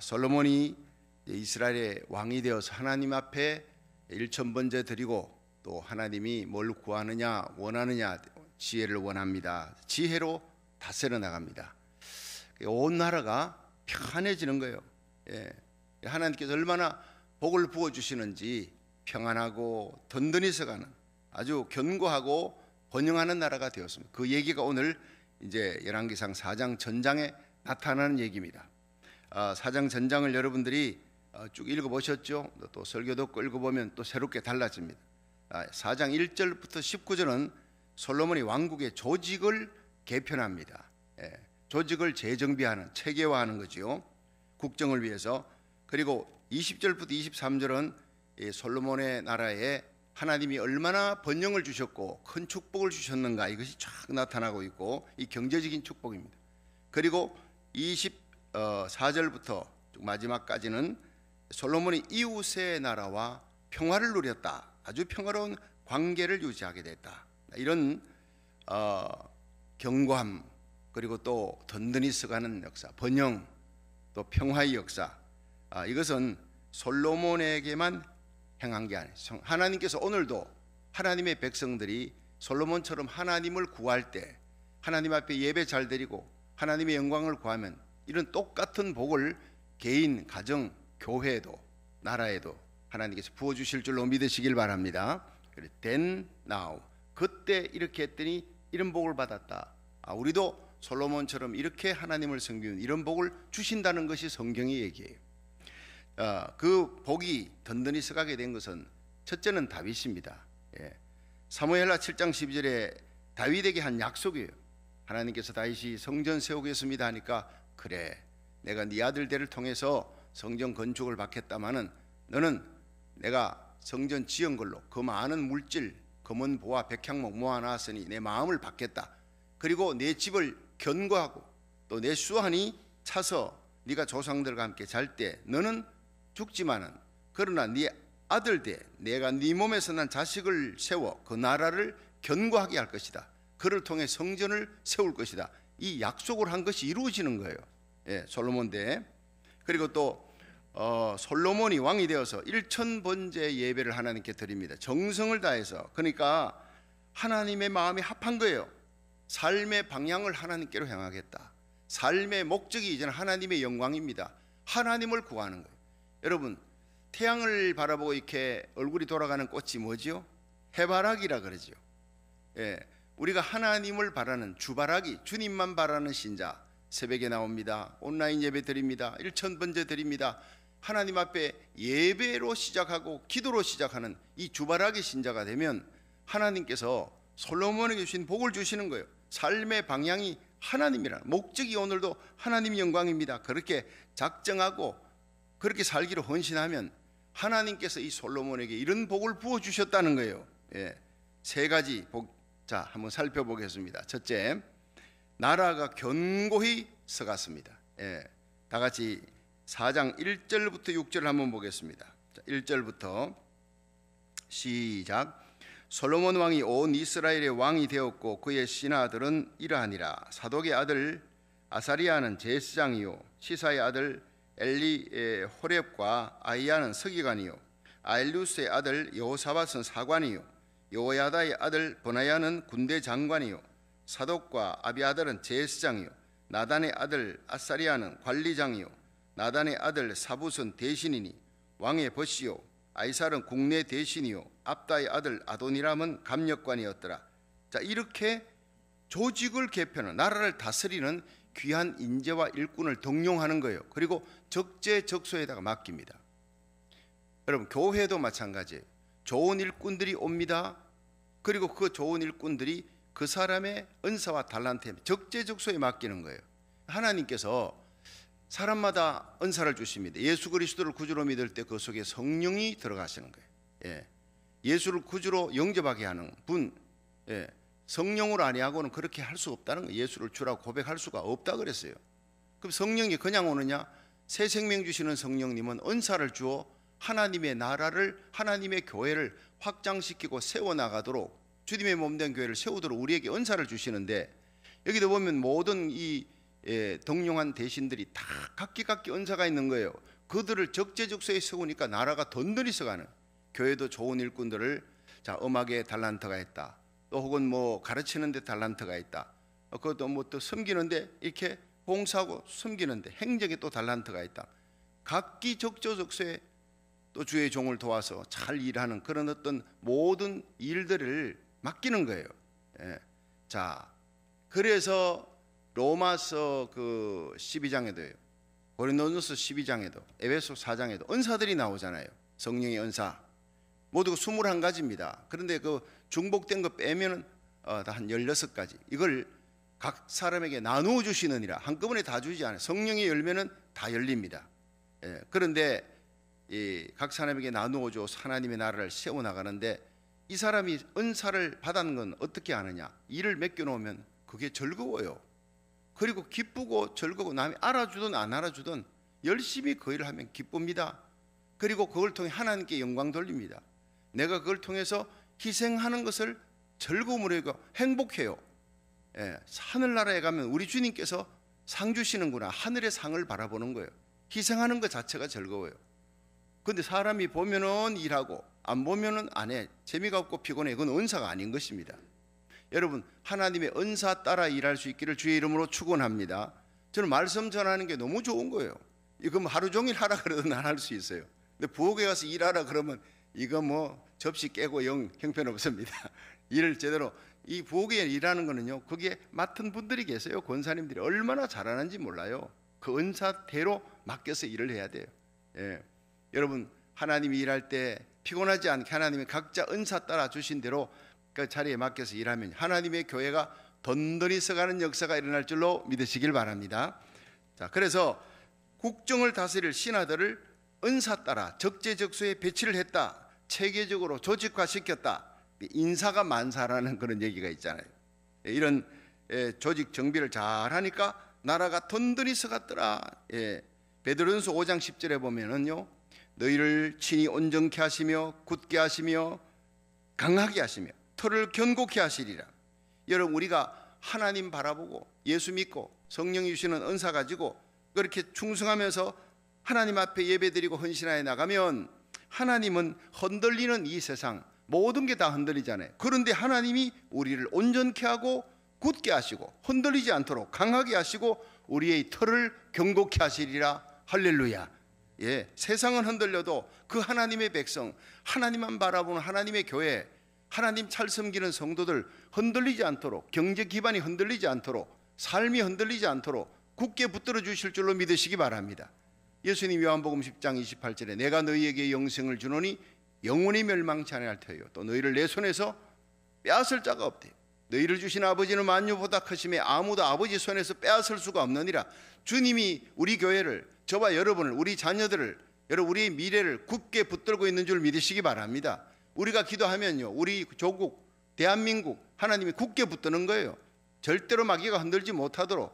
솔로몬이 이스라엘의 왕이 되어서 하나님 앞에 일천번제 드리고 또 하나님이 뭘 구하느냐 원하느냐 지혜를 원합니다. 지혜로 다스려 나갑니다. 온 나라가 평안해지는 거예요. 하나님께서 얼마나 복을 부어주시는지 평안하고 든든히 서가는 아주 견고하고 번영하는 나라가 되었습니다. 그 얘기가 오늘 이제 열왕기상 4장 전장에 나타나는 얘기입니다. 4장 전장을 여러분들이 쭉 읽어보셨죠? 또 설교 듣고 읽어보면 또 새롭게 달라집니다. 4장 1절부터 19절은 솔로몬이 왕국의 조직을 개편합니다. 조직을 재정비하는, 체계화하는 거죠. 국정을 위해서. 그리고 20절부터 23절은 솔로몬의 나라에 하나님이 얼마나 번영을 주셨고 큰 축복을 주셨는가, 이것이 쫙 나타나고 있고, 이 경제적인 축복입니다. 그리고 24절부터 마지막까지는 솔로몬이 이웃의 나라와 평화를 누렸다, 아주 평화로운 관계를 유지하게 됐다, 이런 견고함, 그리고 또 든든히 서가는 역사, 번영, 또 평화의 역사, 이것은 솔로몬에게만 행한 게 아니에요. 하나님께서 오늘도 하나님의 백성들이 솔로몬처럼 하나님을 구할 때, 하나님 앞에 예배 잘 드리고 하나님의 영광을 구하면 이런 똑같은 복을 개인, 가정, 교회에도 나라에도 하나님께서 부어주실 줄로 믿으시길 바랍니다. Then now, 그때 이렇게 했더니 이런 복을 받았다. 우리도 솔로몬처럼 이렇게 하나님을 섬기는 이런 복을 주신다는 것이 성경의 얘기예요. 그 복이 든든히 서가게 된 것은 첫째는 다윗입니다. 사무엘하 7장 12절에 다윗에게 한 약속이에요. 하나님께서 다윗이 성전 세우겠습니다 하니까, 그래, 내가 네 아들들을 통해서 성전 건축을 받겠다마는 너는 내가 성전 지은 걸로 그 많은 물질, 금은 보화 백향목 모아놨으니 내 마음을 받겠다. 그리고 내 집을 견고하고 또 내 수완이 차서 네가 조상들과 함께 잘 때 너는 죽지만은 그러나 네 아들들, 내가 네 몸에서 난 자식을 세워 그 나라를 견고하게 할 것이다. 그를 통해 성전을 세울 것이다. 이 약속을 한 것이 이루어지는 거예요. 솔로몬 때. 그리고 또 솔로몬이 왕이 되어서 1000번제 예배를 하나님께 드립니다. 정성을 다해서. 그러니까 하나님의 마음이 합한 거예요. 삶의 방향을 하나님께로 향하겠다. 삶의 목적이 이제는 하나님의 영광입니다. 하나님을 구하는 거예요. 여러분, 태양을 바라보고 이렇게 얼굴이 돌아가는 꽃이 뭐지요? 해바라기라 그러죠. 우리가 하나님을 바라는 주바라기, 주님만 바라는 신자, 새벽에 나옵니다. 온라인 예배 드립니다. 1000번제 드립니다. 하나님 앞에 예배로 시작하고 기도로 시작하는 이 주바라기 신자가 되면 하나님께서 솔로몬에게 주신 복을 주시는 거예요. 삶의 방향이 하나님이라는, 목적이 오늘도 하나님 영광입니다. 그렇게 작정하고 그렇게 살기로 헌신하면 하나님께서 이 솔로몬에게 이런 복을 부어주셨다는 거예요. 세 가지 복, 자, 한번 살펴보겠습니다. 첫째, 나라가 견고히 서갔습니다. 다 같이 4장 1절부터 6절을 한번 보겠습니다. 자, 1절부터 시작. 솔로몬 왕이 온 이스라엘의 왕이 되었고 그의 신하들은 이러하니라. 사독의 아들 아사리아는 제사장이요, 시사의 아들 엘리 호렙과 아이야는 서기관이요, 아일루스의 아들 여호사밧은 사관이요, 여호야다의 아들 버나야는 군대 장관이요, 사독과 아비아달은 제사장이요, 나단의 아들 아사리아는 관리장이요, 나단의 아들 사붓은 대신이니 왕의 벗이요, 아이살은 국내 대신이요, 압다의 아들 아도니람은 감역관이었더라. 자, 이렇게 조직을 개편하는, 나라를 다스리는 귀한 인재와 일꾼을 등용하는 거예요. 그리고 적재적소에다가 맡깁니다. 여러분, 교회도 마찬가지예요. 좋은 일꾼들이 옵니다. 그리고 그 좋은 일꾼들이 그 사람의 은사와 달란트에 적재적소에 맡기는 거예요. 하나님께서 사람마다 은사를 주십니다. 예수 그리스도를 구주로 믿을 때 그 속에 성령이 들어가시는 거예요. 예수를 구주로 영접하게 하는 분, 성령으로 아니하고는 그렇게 할 수 없다는 거예요. 예수를 주라고 고백할 수가 없다 그랬어요. 그럼 성령이 그냥 오느냐? 새 생명 주시는 성령님은 은사를 주어 하나님의 나라를, 하나님의 교회를 확장시키고 세워나가도록, 주님의 몸된 교회를 세우도록 우리에게 은사를 주시는데, 여기도 보면 모든 이 동용한 대신들이 다 각기 은사가 있는 거예요. 그들을 적재적소에 세우니까 나라가 든든히 서가는, 교회도 좋은 일꾼들을, 자, 음악에 달란트가 있다, 또 혹은 뭐 가르치는 데 달란트가 있다, 그것도 뭐 또 섬기는데 이렇게 봉사하고 섬기는데 행정에 또 달란트가 있다. 각기 적재적소에 또 주의 종을 도와서 잘 일하는 그런 어떤 모든 일들을 맡기는 거예요. 자, 그래서 로마서 그 12장에도요, 고린도전서 12장에도, 에베소 4장에도 은사들이 나오잖아요. 성령의 은사 모두 21가지입니다. 그런데 그 중복된 거 빼면은 한 16가지. 이걸 각 사람에게 나누어 주시느니라. 한꺼번에 다 주지 않아요. 성령이 열면은 다 열립니다. 그런데 각 사람에게 나누어 줘 하나님의 나라를 세워 나가는데, 이 사람이 은사를 받은 건 어떻게 아느냐? 일을 맡겨 놓으면 그게 즐거워요. 그리고 기쁘고 즐거워. 남이 알아주든 안 알아주든 열심히 그 일을 하면 기쁩니다. 그리고 그걸 통해 하나님께 영광 돌립니다. 내가 그걸 통해서 희생하는 것을 즐거움으로 여기고 행복해요. 하늘나라에 가면 우리 주님께서 상 주시는구나, 하늘의 상을 바라보는 거예요. 희생하는 것 자체가 즐거워요. 근데 사람이 보면은 일하고 안 보면은 안 해, 재미가 없고 피곤해. 그건 은사가 아닌 것입니다. 여러분, 하나님의 은사 따라 일할 수 있기를 주의 이름으로 축원합니다. 저는 말씀 전하는 게 너무 좋은 거예요. 이거 뭐 하루 종일 하라 그래도 난 할 수 있어요. 근데 부엌에 가서 일하라 그러면 이거 뭐 접시 깨고 영 형편없습니다. 일을 제대로, 이 부엌에 일하는 거는요, 거기에 맡은 분들이 계세요. 권사님들이 얼마나 잘하는지 몰라요. 그 은사대로 맡겨서 일을 해야 돼요. 여러분, 하나님이 일할 때 피곤하지 않게 하나님이 각자 은사 따라 주신 대로 그 자리에 맡겨서 일하면 하나님의 교회가 든든히 서가는 역사가 일어날 줄로 믿으시길 바랍니다. 자, 그래서 국정을 다스릴 신하들을 은사 따라 적재적소에 배치를 했다. 체계적으로 조직화시켰다. 인사가 만사라는 그런 얘기가 있잖아요. 이런 조직 정비를 잘하니까 나라가 든든히 서갔더라. 베드로전서 5장 10절에 보면은요, 너희를 친히 온전케 하시며 굳게 하시며 강하게 하시며 털을 견고케 하시리라. 여러분, 우리가 하나님 바라보고 예수 믿고 성령이 주시는 은사 가지고 그렇게 충성하면서 하나님 앞에 예배드리고 헌신하여 나가면 하나님은 흔들리는 이 세상 모든 게 다 흔들리잖아요. 그런데 하나님이 우리를 온전케 하고 굳게 하시고 흔들리지 않도록 강하게 하시고 우리의 털을 견고케 하시리라. 할렐루야. 세상은 흔들려도 그 하나님의 백성, 하나님만 바라보는 하나님의 교회, 하나님 잘 섬기는 성도들 흔들리지 않도록, 경제 기반이 흔들리지 않도록, 삶이 흔들리지 않도록 굳게 붙들어 주실 줄로 믿으시기 바랍니다. 예수님 요한복음 10장 28절에 내가 너희에게 영생을 주노니 영원히 멸망치 아니할 터요 또 너희를 내 손에서 빼앗을 자가 없대. 너희를 주신 아버지는 만유보다 크심에 아무도 아버지 손에서 빼앗을 수가 없느니라. 주님이 우리 교회를, 저와 여러분을, 우리 자녀들을, 여러분 우리의 미래를 굳게 붙들고 있는 줄 믿으시기 바랍니다. 우리가 기도하면요, 우리 조국 대한민국 하나님이 굳게 붙드는 거예요. 절대로 마귀가 흔들지 못하도록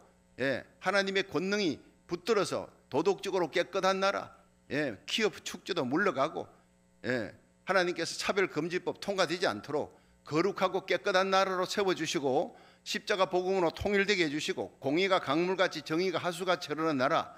하나님의 권능이 붙들어서 도덕적으로 깨끗한 나라, 키업 축제도 물러가고 하나님께서 차별금지법 통과되지 않도록 거룩하고 깨끗한 나라로 세워주시고 십자가 복음으로 통일되게 해주시고 공의가 강물같이 정의가 하수같이 흐르는 나라,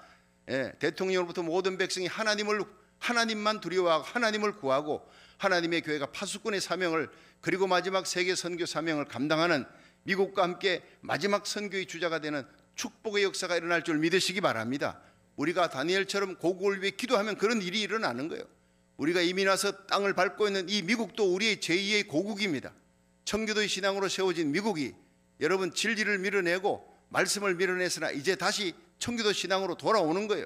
대통령으로부터 모든 백성이 하나님만 두려워하고 하나님을 구하고 하나님의 교회가 파수꾼의 사명을, 그리고 마지막 세계 선교 사명을 감당하는 미국과 함께 마지막 선교의 주자가 되는 축복의 역사가 일어날 줄 믿으시기 바랍니다. 우리가 다니엘처럼 고국을 위해 기도하면 그런 일이 일어나는 거예요. 우리가 이민 와서 땅을 밟고 있는 이 미국도 우리의 제2의 고국입니다. 청교도의 신앙으로 세워진 미국이 여러분 진리를 밀어내고 말씀을 밀어내서나 이제 다시 청교도 신앙으로 돌아오는 거예요.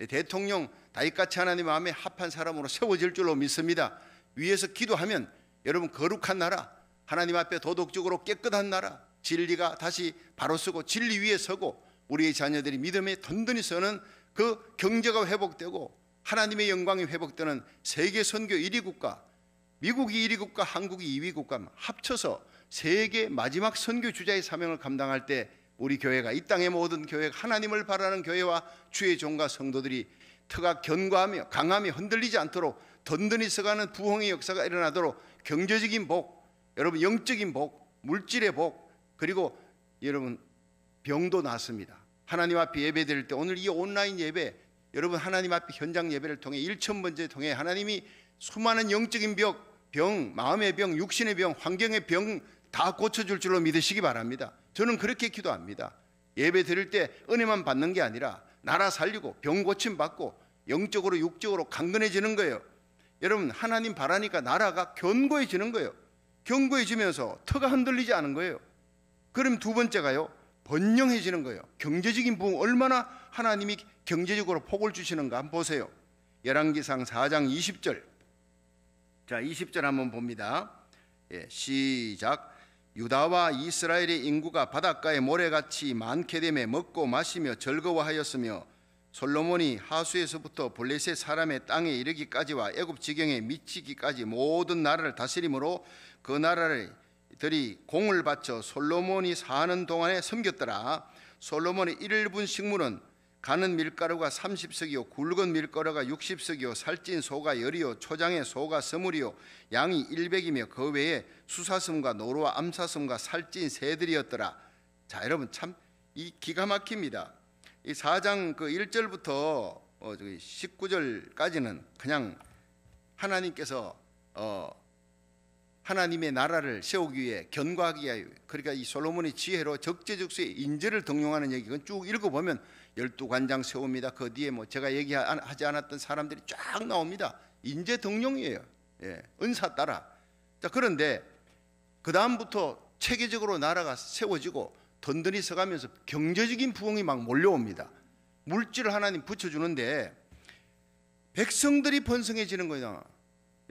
대통령 다윗같이 하나님 마음에 합한 사람으로 세워질 줄로 믿습니다. 위에서 기도하면 여러분 거룩한 나라, 하나님 앞에 도덕적으로 깨끗한 나라, 진리가 다시 바로 서고 진리 위에 서고 우리의 자녀들이 믿음에 든든히 서는 그 경제가 회복되고 하나님의 영광이 회복되는 세계 선교 1위 국가, 미국이 1위 국가, 한국이 2위 국가 합쳐서 세계 마지막 선교 주자의 사명을 감당할 때 우리 교회가, 이 땅의 모든 교회가 하나님을 바라는 교회와 주의 종과 성도들이 터가 견고하며 강함이 흔들리지 않도록 든든히 서가는 부흥의 역사가 일어나도록 경제적인 복, 여러분 영적인 복, 물질의 복, 그리고 여러분 병도 낫습니다. 하나님 앞에 예배 드릴 때 오늘 이 온라인 예배 여러분 하나님 앞에 현장 예배를 통해 1000번째 통해 하나님이 수많은 영적인 병, 마음의 병, 육신의 병, 환경의 병 다 고쳐줄 줄로 믿으시기 바랍니다. 저는 그렇게 기도합니다. 예배 드릴 때 은혜만 받는 게 아니라 나라 살리고 병 고침 받고 영적으로 육적으로 강건해지는 거예요. 여러분 하나님 바라니까 나라가 견고해지는 거예요. 견고해지면서 터가 흔들리지 않은 거예요. 그럼 두 번째가요, 번영해지는 거예요. 경제적인 부흥, 얼마나 하나님이 경제적으로 복을 주시는가 한번 보세요. 열왕기상 4장 20절. 자, 20절 한번 봅니다. 예, 시작. 유다와 이스라엘의 인구가 바닷가의 모래같이 많게 되매 먹고 마시며 즐거워하였으며 솔로몬이 하수에서부터 블레셋 사람의 땅에 이르기까지와 애굽 지경에 미치기까지 모든 나라를 다스림으로 그 나라들이 공을 바쳐 솔로몬이 사는 동안에 섬겼더라. 솔로몬의 1분 식물은 가는 밀가루가 30석이요 굵은 밀가루가 60석이요 살찐 소가 10이요 초장의 소가 20이요 양이 100이며 그 외에 수사슴과 노루와 암사슴과 살찐 새들이었더라. 자, 여러분 참 이 기가 막힙니다. 이 4장 그 1절부터 19절까지는 그냥 하나님께서 하나님의 나라를 세우기 위해 견고하기 위해, 그러니까 이 솔로몬의 지혜로 적재적소에 인재를 등용하는 얘기건 쭉 읽어보면 12관장 세웁니다. 그 뒤에 뭐 제가 얘기하지 않았던 사람들이 쫙 나옵니다. 인재 등용이에요. 예, 은사 따라. 자, 그런데 그 다음부터 체계적으로 나라가 세워지고 든든히 서가면서 경제적인 부흥이 막 몰려옵니다. 물질을 하나님 붙여주는데 백성들이 번성해지는 거예요.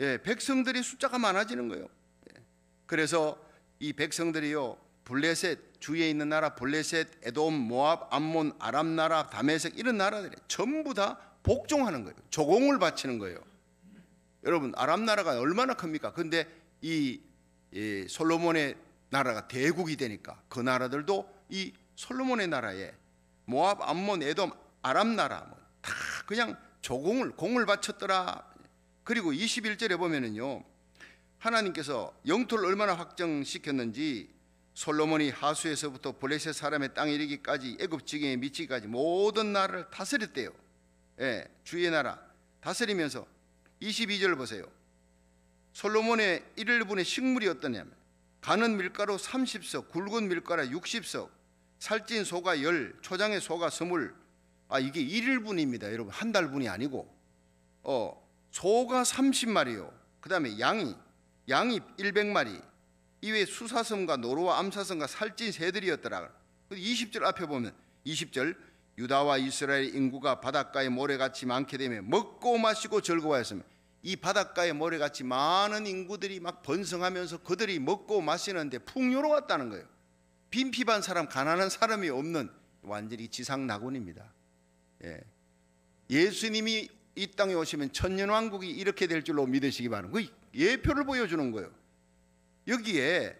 예, 백성들이 숫자가 많아지는 거예요. 예, 그래서 이 백성들이요, 블레셋 주위에 있는 나라 블레셋, 에돔, 모압, 암몬, 아람 나라, 다메섹 이런 나라들이 전부 다 복종하는 거예요. 조공을 바치는 거예요. 여러분 아람 나라가 얼마나 큽니까? 근데 이 솔로몬의 나라가 대국이 되니까 그 나라들도 이 솔로몬의 나라에 모압, 암몬, 에돔, 아람 나라 뭐 다 그냥 공을 바쳤더라. 그리고 21절에 보면은요, 하나님께서 영토를 얼마나 확정시켰는지 솔로몬이 하수에서부터 블레셋 사람의 땅에 이르기까지 애굽 지경에 미치기까지 모든 나라를 다스렸대요. 예, 주의 나라 다스리면서 22절 보세요. 솔로몬의 1일분의 식물이 어떠냐면 가는 밀가루 30석, 굵은 밀가루 60석, 살찐 소가 10, 초장의 소가 20. 이게 1일분입니다. 여러분 한 달분이 아니고 소가 30마리요. 그 다음에 양이 100마리. 이외에 수사슴과 노루와 암사슴과 살찐 새들이었더라. 20절 앞에 보면 20절 유다와 이스라엘 인구가 바닷가의 모래같이 많게 되며 먹고 마시고 즐거워했으며, 이 바닷가의 모래같이 많은 인구들이 막 번성하면서 그들이 먹고 마시는데 풍요로웠다는 거예요. 빈핍한 사람, 가난한 사람이 없는 완전히 지상낙원입니다. 예. 예수님이 이 땅에 오시면 천년왕국이 이렇게 될 줄로 믿으시기 바랍니다. 그 예표를 보여주는 거예요. 여기에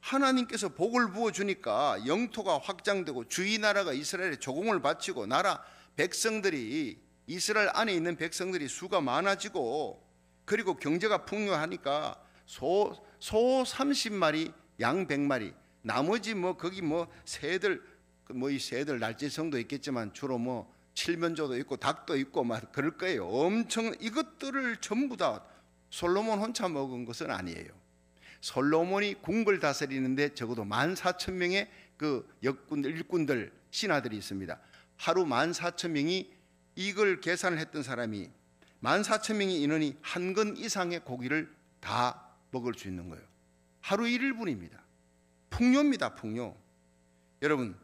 하나님께서 복을 부어주니까 영토가 확장되고 주위 나라가 이스라엘에 조공을 바치고 나라 백성들이, 이스라엘 안에 있는 백성들이 수가 많아지고, 그리고 경제가 풍요하니까 소 30마리, 양 100마리, 나머지 거기 새들, 이 새들 날지성도 있겠지만 주로 칠면조도 있고 닭도 있고 막 그럴 거예요. 엄청 이것들을 전부 다 솔로몬 혼자 먹은 것은 아니에요. 솔로몬이 궁궐 다스리는데 적어도 14,000명의 그 일꾼들, 신하들이 있습니다. 하루 14,000명이 이걸 계산을 했던 사람이 14,000명의 인원이 한 근 이상의 고기를 다 먹을 수 있는 거예요. 하루 1일분입니다. 풍요입니다. 풍요. 여러분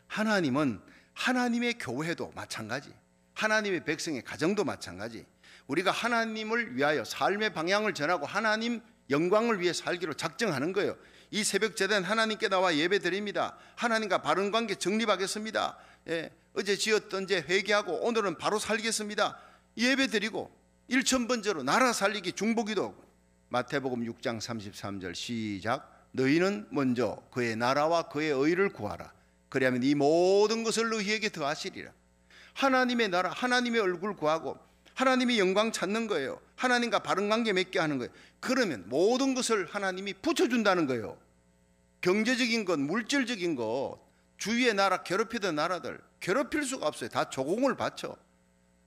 하나님은 하나님의 교회도 마찬가지, 하나님의 백성의 가정도 마찬가지, 우리가 하나님을 위하여 삶의 방향을 전하고 하나님 영광을 위해 살기로 작정하는 거예요. 이 새벽 제단 하나님께 나와 예배 드립니다. 하나님과 바른 관계 정립하겠습니다. 예, 어제 지었던 죄 회개하고 오늘은 바로 살겠습니다. 예배 드리고 1000번째로 나라 살리기 중보기도. 마태복음 6장 33절 시작. 너희는 먼저 그의 나라와 그의 의를 구하라. 그리하면 이 모든 것을 너희에게 더하시리라. 하나님의 나라, 하나님의 얼굴 구하고 하나님의 영광 찾는 거예요. 하나님과 바른 관계 맺게 하는 거예요. 그러면 모든 것을 하나님이 붙여준다는 거예요. 경제적인 것, 물질적인 것 주위의 나라 괴롭히던 나라들 괴롭힐 수가 없어요. 다 조공을 바쳐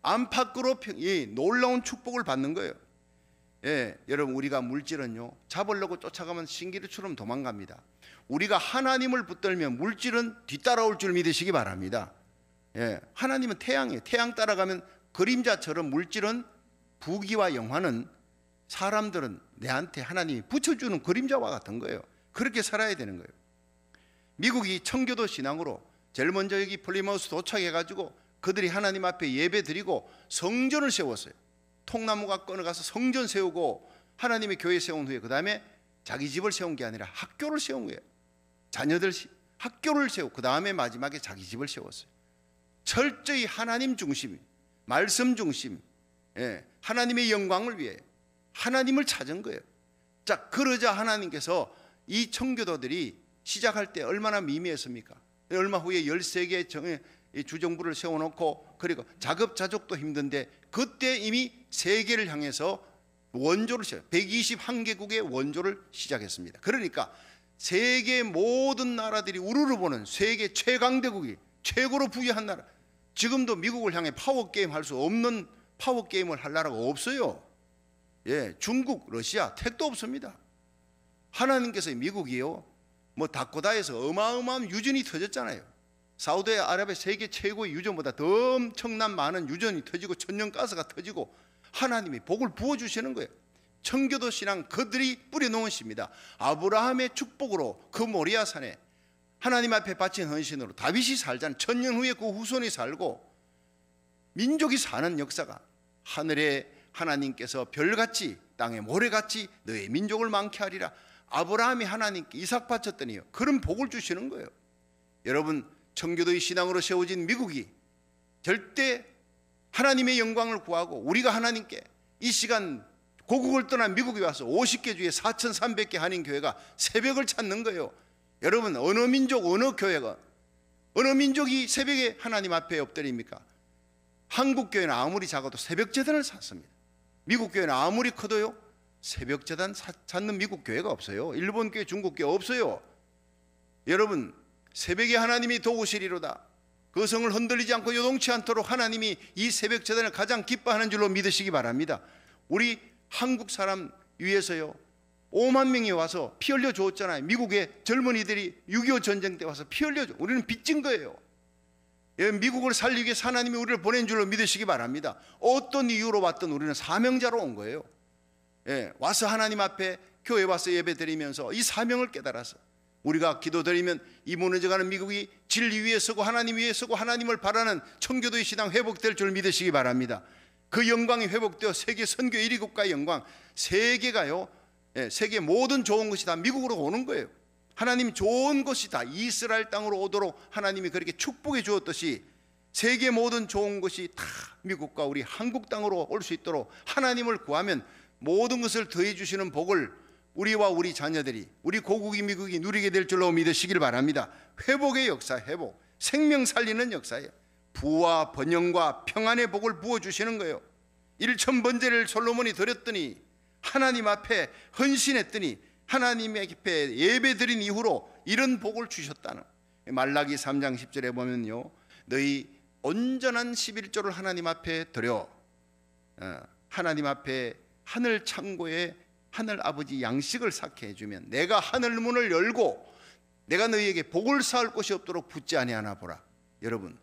안팎으로 이 놀라운 축복을 받는 거예요. 예, 여러분 우리가 물질은요 잡으려고 쫓아가면 신기루처럼 도망갑니다. 우리가 하나님을 붙들면 물질은 뒤따라올 줄 믿으시기 바랍니다. 예, 하나님은 태양이에요. 태양 따라가면 그림자처럼 물질은 부귀와 영화는 사람들은 내한테 하나님이 붙여주는 그림자와 같은 거예요. 그렇게 살아야 되는 거예요. 미국이 청교도 신앙으로 제일 먼저 여기 플리머스 도착해가지고 그들이 하나님 앞에 예배 드리고 성전을 세웠어요. 통나무가 끊어가서 성전 세우고 하나님의 교회 세운 후에 그 다음에 자기 집을 세운 게 아니라 학교를 세운 거예요. 자녀들 학교를 세우고 그 다음에 마지막에 자기 집을 세웠어요. 철저히 하나님 중심, 말씀 중심, 예, 하나님의 영광을 위해 하나님을 찾은 거예요. 자, 그러자 하나님께서 이 청교도들이 시작할 때 얼마나 미미했습니까? 얼마 후에 13개 주정부를 세워놓고 그리고 자급자족도 힘든데 그때 이미 세계를 향해서 원조를 121개국의 원조를 시작했습니다. 그러니까 세계 모든 나라들이 우르르 보는 세계 최강대국이 최고로 부유한 나라, 지금도 미국을 향해 파워게임 할 수 없는 파워게임을 할 나라가 없어요. 예, 중국, 러시아 택도 없습니다. 하나님께서 미국이요 뭐 다코다에서 어마어마한 유전이 터졌잖아요. 사우디아라비아 세계 최고의 유전보다 더 엄청난 많은 유전이 터지고 천연가스가 터지고 하나님이 복을 부어주시는 거예요. 청교도 신앙 그들이 뿌려놓은 씨입니다. 아브라함의 축복으로 그 모리아산에 하나님 앞에 바친 헌신으로 다윗이 살잖아요. 천년 후에 그 후손이 살고 민족이 사는 역사가 하늘에 하나님께서 별같이 땅에 모래같이 너의 민족을 많게 하리라. 아브라함이 하나님께 이삭 바쳤더니요 그런 복을 주시는 거예요. 여러분 청교도의 신앙으로 세워진 미국이 절대 하나님의 영광을 구하고 우리가 하나님께 이 시간 고국을 떠난 미국에 와서 50개 주에 4,300개 한인교회가 새벽을 찾는 거예요. 여러분 어느 민족 어느 교회가 어느 민족이 새벽에 하나님 앞에 엎드립니까? 한국교회는 아무리 작아도 새벽재단을 찾습니다. 미국교회는 아무리 커도요 새벽재단 찾는 미국교회가 없어요. 일본교회 중국교회 없어요. 여러분 새벽에 하나님이 도우시리로다. 그 성을 흔들리지 않고 요동치 않도록 하나님이 이 새벽재단을 가장 기뻐하는 줄로 믿으시기 바랍니다. 우리 한국 사람 위해서요 5만 명이 와서 피 흘려 주었잖아요. 미국의 젊은이들이 6.25 전쟁 때 와서 피 흘려 줘. 우리는 빚진 거예요. 미국을 살리기 위해서 하나님이 우리를 보낸 줄로 믿으시기 바랍니다. 어떤 이유로 왔든 우리는 사명자로 온 거예요. 예, 와서 하나님 앞에 교회 와서 예배 드리면서 이 사명을 깨달아서 우리가 기도드리면 이 무너져가는 미국이 진리 위에 서고 하나님 위에 서고 하나님을 바라는 청교도의 신앙 회복될 줄 믿으시기 바랍니다. 그 영광이 회복되어 세계 선교 1위 국가의 영광, 세계가요 세계 모든 좋은 것이 다 미국으로 오는 거예요. 하나님 좋은 것이 다 이스라엘 땅으로 오도록 하나님이 그렇게 축복해 주었듯이 세계 모든 좋은 것이 다 미국과 우리 한국 땅으로 올 수 있도록 하나님을 구하면 모든 것을 더해 주시는 복을 우리와 우리 자녀들이 우리 고국이 미국이 누리게 될 줄로 믿으시길 바랍니다. 회복의 역사, 회복, 생명 살리는 역사예요. 부와 번영과 평안의 복을 부어주시는 거예요. 1,000번제를 솔로몬이 드렸더니 하나님 앞에 헌신했더니 하나님 앞에 예배 드린 이후로 이런 복을 주셨다는 말라기 3장 10절에 보면요 너희 온전한 11조를 하나님 앞에 드려 하나님 앞에 하늘 창고에 하늘 아버지 양식을 쌓게 해주면 내가 하늘 문을 열고 내가 너희에게 복을 쌓을 곳이 없도록 붙지 아니하나 보라. 여러분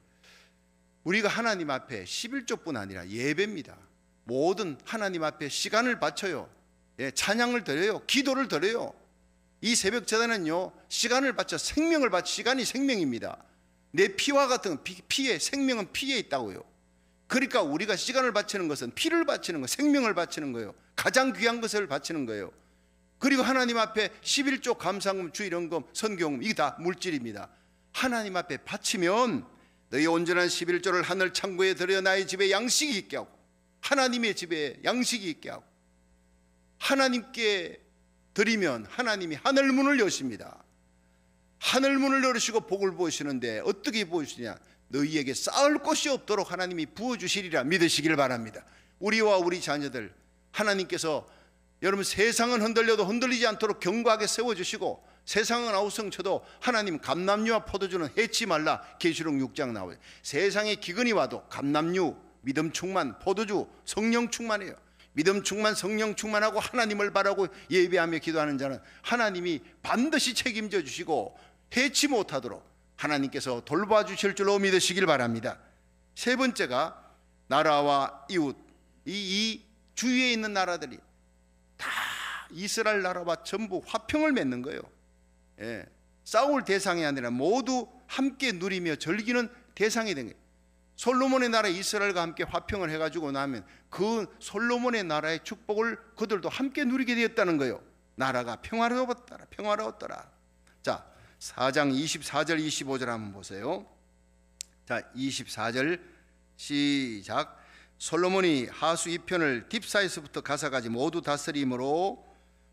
우리가 하나님 앞에 11조뿐 아니라 예배입니다. 모든 하나님 앞에 시간을 바쳐요. 예, 찬양을 드려요. 기도를 드려요. 이 새벽 제단은요 시간을 바쳐 생명을 바쳐 시간이 생명입니다. 내 피와 같은 피에 생명은 피에 있다고요. 그러니까 우리가 시간을 바치는 것은 피를 바치는 거, 생명을 바치는 거예요. 가장 귀한 것을 바치는 거예요. 그리고 하나님 앞에 11조 감사금, 주일헌금, 선교금 이게 다 물질입니다. 하나님 앞에 바치면 너희 온전한 11조를 하늘 창고에 들여 나의 집에 양식이 있게 하고 하나님의 집에 양식이 있게 하고 하나님께 드리면 하나님이 하늘 문을 여십니다. 하늘 문을 열으시고 복을 부으시는데 어떻게 부으시냐? 너희에게 쌓을 곳이 없도록 하나님이 부어주시리라 믿으시길 바랍니다. 우리와 우리 자녀들 하나님께서 여러분 세상은 흔들려도 흔들리지 않도록 견고하게 세워주시고 세상은 아우성쳐도 하나님 감람류와 포도주는 해치 말라. 계시록 6장 나와요. 세상에 기근이 와도 감람류, 믿음 충만, 포도주, 성령 충만해요. 믿음 충만, 성령 충만하고 하나님을 바라고 예배하며 기도하는 자는 하나님이 반드시 책임져 주시고 해치 못하도록 하나님께서 돌봐주실 줄로 믿으시길 바랍니다. 세 번째가 나라와 이웃, 이 주위에 있는 나라들이 다 이스라엘 나라와 전부 화평을 맺는 거예요. 예, 싸울 대상이 아니라 모두 함께 누리며 즐기는 대상이 된 거예요. 솔로몬의 나라 이스라엘과 함께 화평을 해가지고 나면 그 솔로몬의 나라의 축복을 그들도 함께 누리게 되었다는 거예요. 나라가 평화로웠더라, 평화로웠더라. 자, 4장 24절 25절 한번 보세요. 자, 24절 시작. 솔로몬이 하수 2편을 딥사에서부터 가사까지 모두 다스림으로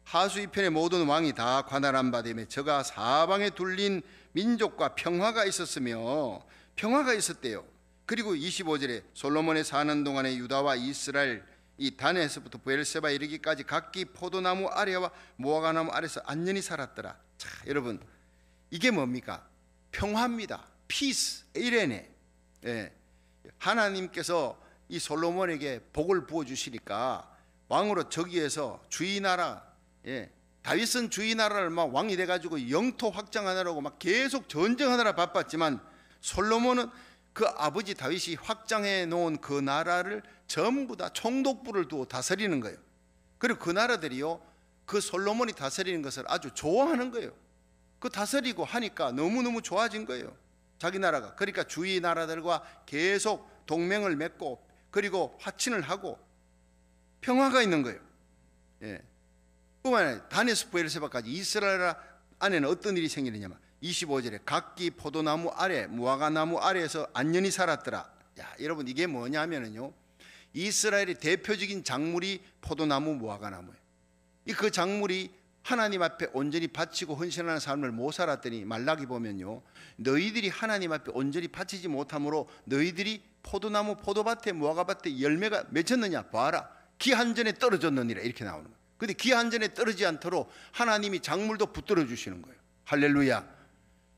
하수 2편의 모든 왕이 다 관할한 바 되며 저가 사방에 둘린 민족과 평화가 있었으며 평화가 있었대요. 그리고 25절에 솔로몬의 사는 동안에 유다와 이스라엘 이 단에서부터 브엘세바에 이르기까지 각기 포도나무 아래와 무화과나무 아래서 안전히 살았더라. 자, 여러분 이게 뭡니까? 평화입니다. 피스, 에이레네. 예. 하나님께서 이 솔로몬에게 복을 부어주시니까 왕으로 저기에서 주위나라, 예, 다윗은 주위나라를 막 왕이 돼가지고 영토 확장하느라고 막 계속 전쟁하느라 바빴지만 솔로몬은 그 아버지 다윗이 확장해 놓은 그 나라를 전부 다 총독부를 두고 다스리는 거예요. 그리고 그 나라들이요, 그 솔로몬이 다스리는 것을 아주 좋아하는 거예요. 그 다스리고 하니까 너무너무 좋아진 거예요, 자기 나라가. 그러니까 주위 나라들과 계속 동맹을 맺고 그리고 화친을 하고 평화가 있는 거예요. 예. 뿐만 아니라 단에서 브엘세바까지 이스라엘 안에는 어떤 일이 생기느냐면 25절에 각기 포도나무 아래 무화과나무 아래에서 안전히 살았더라. 야, 여러분 이게 뭐냐면요, 이스라엘의 대표적인 작물이 포도나무 무화과나무예요. 그 작물이 하나님 앞에 온전히 바치고 헌신하는 삶을 못 살았더니 말라기 보면요, 너희들이 하나님 앞에 온전히 바치지 못함으로 너희들이 포도나무 포도밭에 무화과밭에 열매가 맺혔느냐 봐라, 기 한 전에 떨어졌느니라, 이렇게 나오는 거예요. 근데 기 한 전에 떨어지지 않도록 하나님이 작물도 붙들어 주시는 거예요. 할렐루야.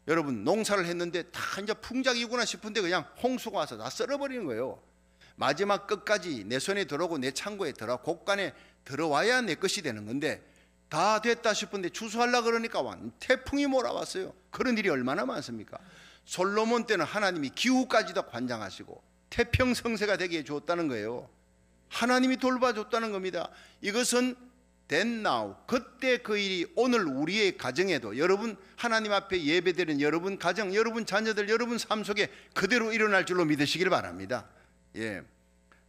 여러분 농사를 했는데 다 이제 풍작이구나 싶은데 그냥 홍수가 와서 다 썰어버리는 거예요. 마지막 끝까지 내 손에 들어오고 내 창고에 들어 곡간에 들어와야 내 것이 되는 건데 다 됐다 싶은데 추수하려고 그러니까 태풍이 몰아왔어요. 그런 일이 얼마나 많습니까? 솔로몬 때는 하나님이 기후까지도 관장하시고 태평성세가 되게 해주었다는 거예요. 하나님이 돌봐줬다는 겁니다. 이것은 then now, 그때 그 일이 오늘 우리의 가정에도, 여러분 하나님 앞에 예배드리는 여러분 가정, 여러분 자녀들, 여러분 삶 속에 그대로 일어날 줄로 믿으시길 바랍니다. 예,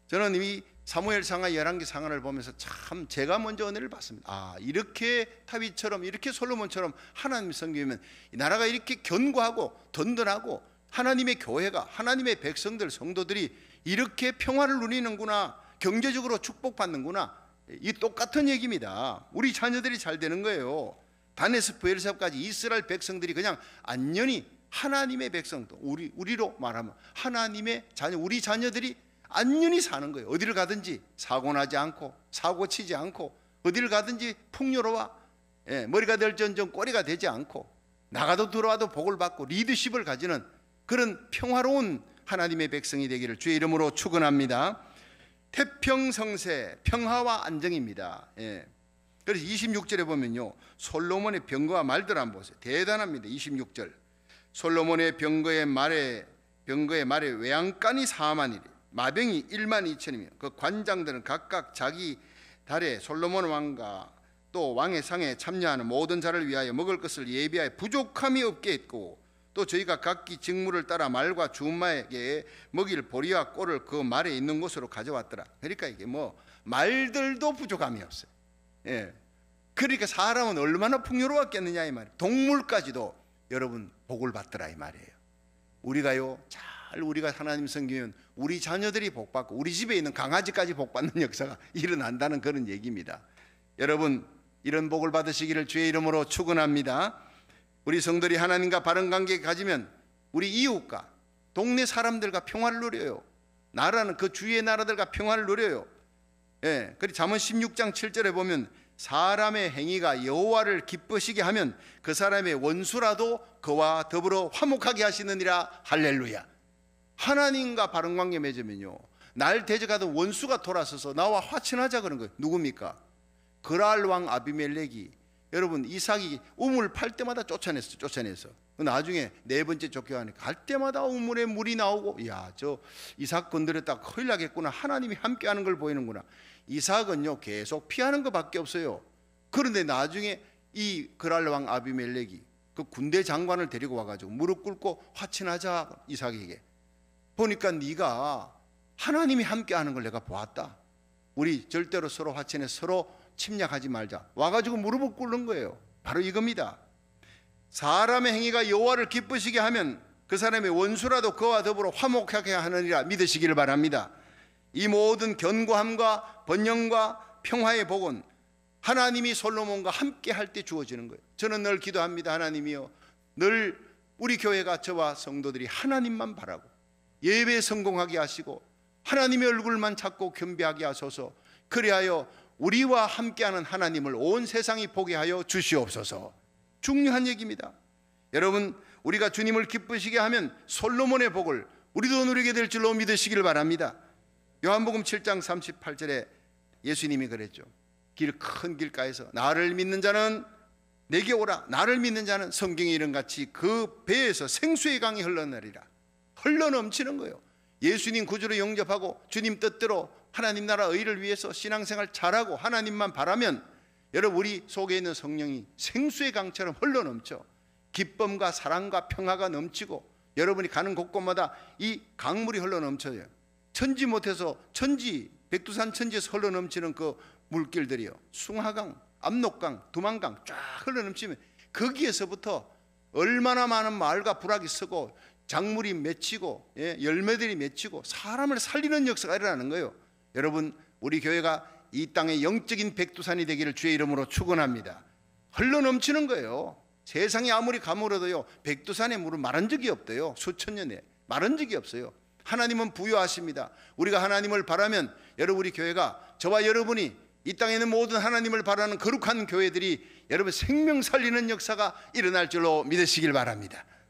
저는 이 사무엘상하 11개 상하를 보면서 참 제가 먼저 은혜를 받습니다. 아, 이렇게 다윗처럼 이렇게 솔로몬처럼 하나님 섬기면 이 나라가 이렇게 견고하고 든든하고 하나님의 교회가, 하나님의 백성들, 성도들이 이렇게 평화를 누리는구나, 경제적으로 축복받는구나, 이 똑같은 얘기입니다. 우리 자녀들이 잘 되는 거예요. 단에서 브엘세바까지 이스라엘 백성들이 그냥 안녕히 하나님의 백성도, 우리로 말하면 하나님의 자녀, 우리 자녀들이 안녕히 사는 거예요. 어디를 가든지 사고 나지 않고, 사고 치지 않고, 어디를 가든지 풍요로워, 예, 머리가 될전전 꼬리가 되지 않고, 나가도 들어와도 복을 받고 리더십을 가지는 그런 평화로운 하나님의 백성이 되기를 주의 이름으로 축원합니다. 태평성세, 평화와 안정입니다. 예. 그래서 26절에 보면요, 솔로몬의 병거와 말들 한번 보세요. 대단합니다. 26절, 솔로몬의 병거의 말에 외양간이 4만이래, 마병이 1만 2천이며 그 관장들은 각각 자기 달에 솔로몬 왕과 또 왕의 상에 참여하는 모든 자를 위하여 먹을 것을 예비하여 부족함이 없게 했고, 또 저희가 각기 직무를 따라 말과 주마에게 먹일 보리와 꼴을 그 말에 있는 곳으로 가져왔더라. 그러니까 이게 뭐 말들도 부족함이 없어요. 예. 그러니까 사람은 얼마나 풍요로웠겠느냐 이 말이에요. 동물까지도 여러분 복을 받더라 이 말이에요. 우리가요, 우리가 하나님 섬기면 우리 자녀들이 복받고 우리 집에 있는 강아지까지 복받는 역사가 일어난다는 그런 얘기입니다. 여러분 이런 복을 받으시기를 주의 이름으로 축원합니다. 우리 성들이 하나님과 바른 관계 가지면 우리 이웃과 동네 사람들과 평화를 누려요. 나라는 그 주위의 나라들과 평화를 누려요. 예, 그리고 잠언 16장 7절에 보면 사람의 행위가 여호와를 기쁘시게 하면 그 사람의 원수라도 그와 더불어 화목하게 하시느니라. 할렐루야. 하나님과 바른 관계 맺으면요, 날 대적하던 원수가 돌아서서 나와 화친하자 그런 거예요. 누굽니까? 그랄 왕 아비멜렉이, 여러분, 이삭이 우물 팔 때마다 쫓아내서 나중에 네 번째 쫓겨가니까 갈 때마다 우물에 물이 나오고, 야, 저 이삭 건드렸다가 큰일 나겠구나. 하나님이 함께하는 걸 보이는구나. 이삭은요 계속 피하는 것밖에 없어요. 그런데 나중에 이 그랄 왕 아비멜렉이 그 군대 장관을 데리고 와가지고 무릎 꿇고 화친하자. 이삭에게 보니까 네가 하나님이 함께하는 걸 내가 보았다. 우리 절대로 서로 화친해 서로 침략하지 말자. 와가지고 무릎을 꿇는 거예요. 바로 이겁니다. 사람의 행위가 여호와를 기쁘시게 하면 그 사람의 원수라도 그와 더불어 화목하게 하느니라 믿으시기를 바랍니다. 이 모든 견고함과 번영과 평화의 복은 하나님이 솔로몬과 함께 할 때 주어지는 거예요. 저는 늘 기도합니다. 하나님이여, 늘 우리 교회가 저와 성도들이 하나님만 바라고 예배에 성공하게 하시고 하나님의 얼굴만 찾고 겸비하게 하소서. 그리하여 우리와 함께하는 하나님을 온 세상이 보게 하여 주시옵소서. 중요한 얘기입니다. 여러분, 우리가 주님을 기쁘시게 하면 솔로몬의 복을 우리도 누리게 될 줄로 믿으시기를 바랍니다. 요한복음 7장 38절에 예수님이 그랬죠. 큰 길가에서 나를 믿는 자는 내게 오라. 나를 믿는 자는 성경에 이른같이 그 배에서 생수의 강이 흘러내리라. 흘러넘치는 거예요. 예수님 구주로 영접하고 주님 뜻대로 하나님 나라 의를 위해서 신앙생활 잘하고 하나님만 바라면 여러분, 우리 속에 있는 성령이 생수의 강처럼 흘러넘쳐 기쁨과 사랑과 평화가 넘치고 여러분이 가는 곳곳마다 이 강물이 흘러넘쳐요. 천지 못해서 백두산 천지에서 흘러넘치는 그 물길들이요, 숭하강, 압록강, 두만강 쫙 흘러넘치면 거기에서부터 얼마나 많은 말과 부락이 서고 작물이 맺히고 열매들이 맺히고 사람을 살리는 역사가 일어나는 거예요. 여러분, 우리 교회가 이 땅의 영적인 백두산이 되기를 주의 이름으로 축원합니다. 흘러넘치는 거예요. 세상이 아무리 가물어도요, 백두산의 물은 마른 적이 없대요. 수천 년에 마른 적이 없어요. 하나님은 부유하십니다. 우리가 하나님을 바라면 여러분, 우리 교회가, 저와 여러분이 이 땅에 있는 모든 하나님을 바라는 거룩한 교회들이 여러분 생명 살리는 역사가 일어날 줄로 믿으시길 바랍니다.